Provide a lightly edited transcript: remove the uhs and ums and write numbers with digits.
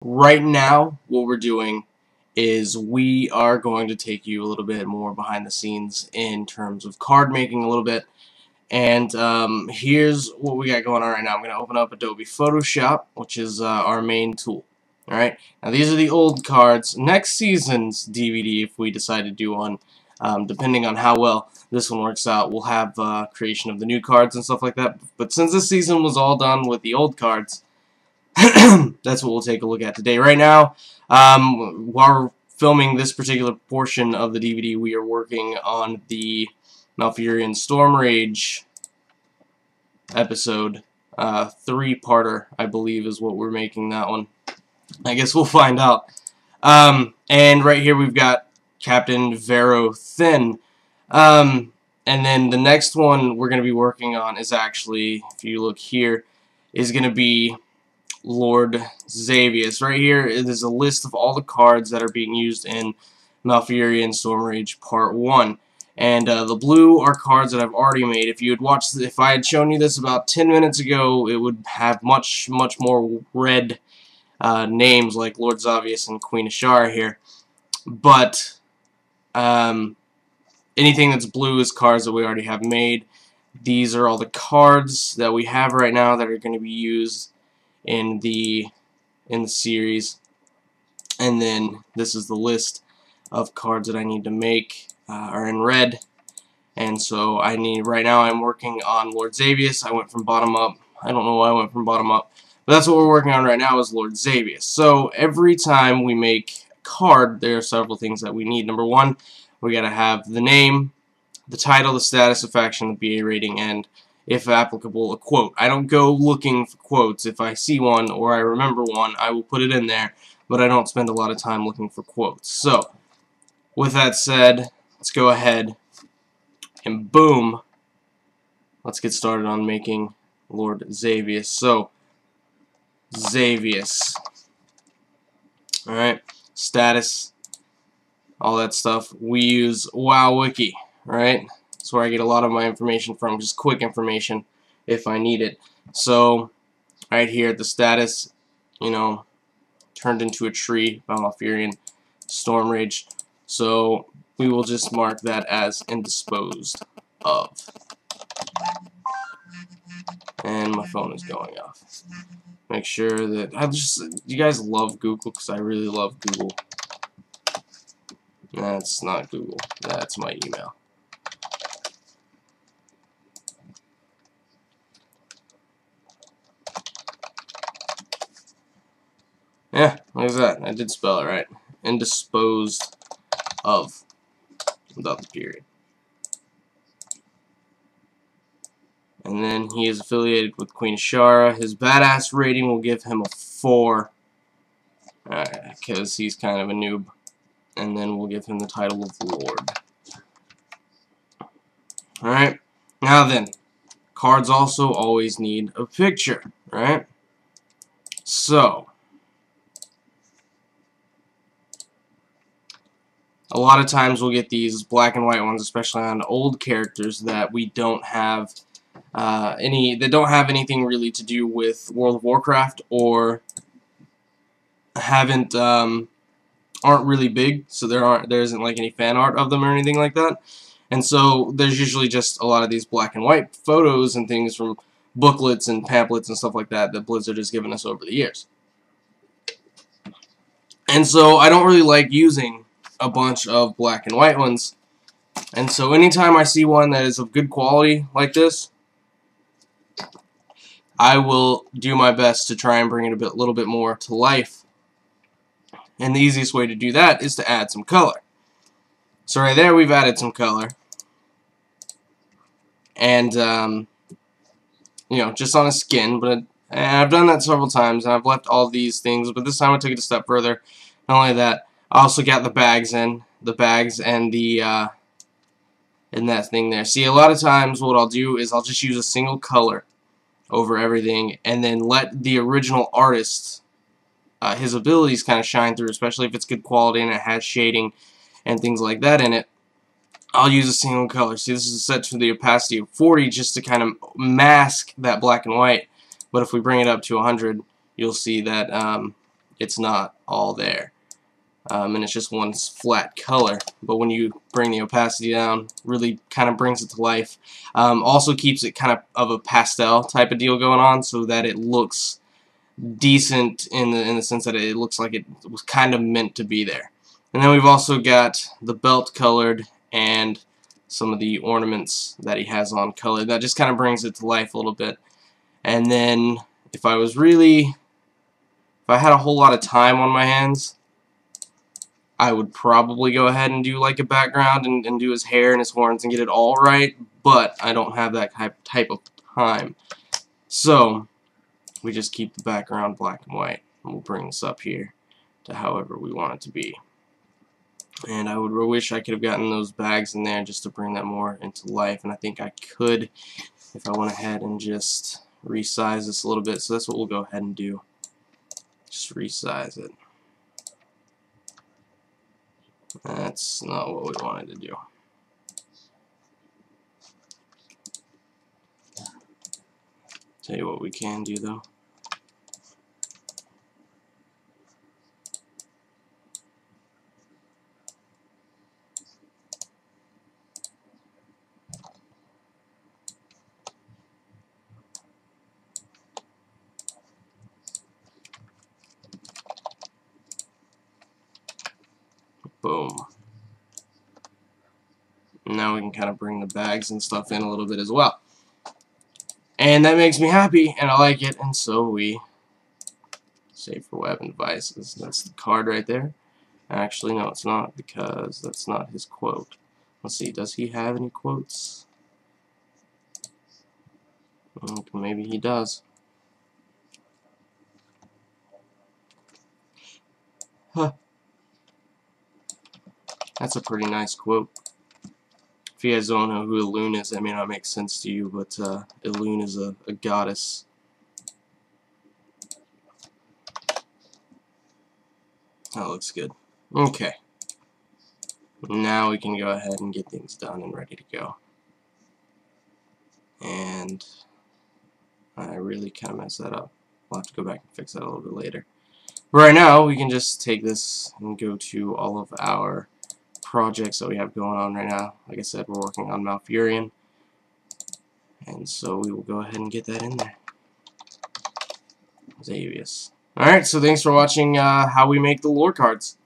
Right now, what we're doing is we are going to take you a little bit more behind the scenes in terms of card making a little bit. And here's what we got going on right now. I'm going to open up Adobe Photoshop, which is our main tool. Alright, now these are the old cards. Next season's DVD, if we decide to do one, depending on how well this one works out, we'll have creation of the new cards and stuff like that. But since this season was all done with the old cards, that's what we'll take a look at today. Right now, while we're filming this particular portion of the DVD, we are working on the Malfurion Storm Rage episode. 3-parter, I believe, is what we're making that one. I guess we'll find out. And right here we've got Captain L4N. And then the next one we're going to be working on is actually, if you look here, is going to be Lord Xavius. Right here is a list of all the cards that are being used in Malfurion Storm Rage Part 1. And the blue are cards that I've already made. If you had watched, if I had shown you this about 10 minutes ago, it would have much more red names like Lord Xavius and Queen Ashara here. But anything that's blue is cards that we already have made. These are all the cards that we have right now that are going to be used in the series. And then this is the list of cards that I need to make are in red. And so right now I'm working on Lord Xavius. I went from bottom up. I don't know why I went from bottom up, but that's what we're working on right now is Lord Xavius. So every time we make a card, there are several things that we need. Number one, we gotta have the name, the title, the status, the faction, the BA rating, and if applicable, a quote. I don't go looking for quotes. If I see one or I remember one, I will put it in there, but I don't spend a lot of time looking for quotes. So, with that said, let's go ahead and boom, let's get started on making Lord Xavius. So, Xavius. Alright, status, all that stuff. We use WoWWiki, right? That's where I get a lot of my information from, just quick information if I need it. So, right here at the status, you know, turned into a tree by Malfurion Storm Rage. So, we will just mark that as indisposed of. And my phone is going off. Make sure that you guys love Google, because I really love Google. That's not Google. That's my email. Yeah, look at that. I did spell it right. Indisposed of, without the period. And then he is affiliated with Queen Ashara. His badass rating will give him a 4, because he's kind of a noob. And then we'll give him the title of Lord. Alright, now then, cards also always need a picture, right? So, a lot of times we'll get these black and white ones, especially on old characters that we don't have that don't have anything really to do with World of Warcraft, or haven't aren't really big, so there isn't like any fan art of them or anything like that. And so there's usually just a lot of these black and white photos and things from booklets and pamphlets and stuff like that that Blizzard has given us over the years. And so I don't really like using a bunch of black and white ones. And so anytime I see one that is of good quality like this, I will do my best to try and bring it a little bit more to life. And the easiest way to do that is to add some color. So right there we've added some color. And, you know, just on a skin. But I've done that several times, and I've left all these things. But this time I took it a step further. Not only that, I also got the bags in. The bags and the, and that thing there. See, a lot of times what I'll do is I'll just use a single color over everything, and then let the original artist, his abilities kind of shine through, especially if it's good quality and it has shading and things like that in it. I'll use a single color. See, this is set to the opacity of 40 just to kind of mask that black and white, but if we bring it up to 100, you'll see that it's not all there. And it's just one flat color. But when you bring the opacity down, really kind of brings it to life. Also keeps it kind of a pastel type of deal going on, so that it looks decent in the sense that it looks like it was kind of meant to be there. And then we've also got the belt colored and some of the ornaments that he has on colored. That just kind of brings it to life a little bit. And then if I had a whole lot of time on my hands, I would probably go ahead and do like a background and do his hair and his horns and get it all right, but I don't have that type of time. So we just keep the background black and white, and we'll bring this up here to however we want it to be. And I would wish I could have gotten those bags in there just to bring that more into life, and I think I could if I went ahead and just resize this a little bit. So that's what we'll go ahead and do. Just resize it. That's not what we wanted to do. Tell you what we can do though. Boom. Now we can kind of bring the bags and stuff in a little bit as well. And that makes me happy, and I like it, and so we save for weapon devices. That's the card right there. Actually, no, it's not, because that's not his quote. Let's see, does he have any quotes? Maybe he does. Huh. That's a pretty nice quote. If you guys don't know who L4N is, that may not make sense to you, but L4N is a goddess. That looks good. Okay. Now we can go ahead and get things done and ready to go. And I really kind of messed that up. I'll have to go back and fix that a little bit later. But right now, we can just take this and go to all of our projects that we have going on right now. Like I said, we're working on Malfurion, and so we will go ahead and get that in there. Xavius. Alright, so thanks for watching how we make the lore cards.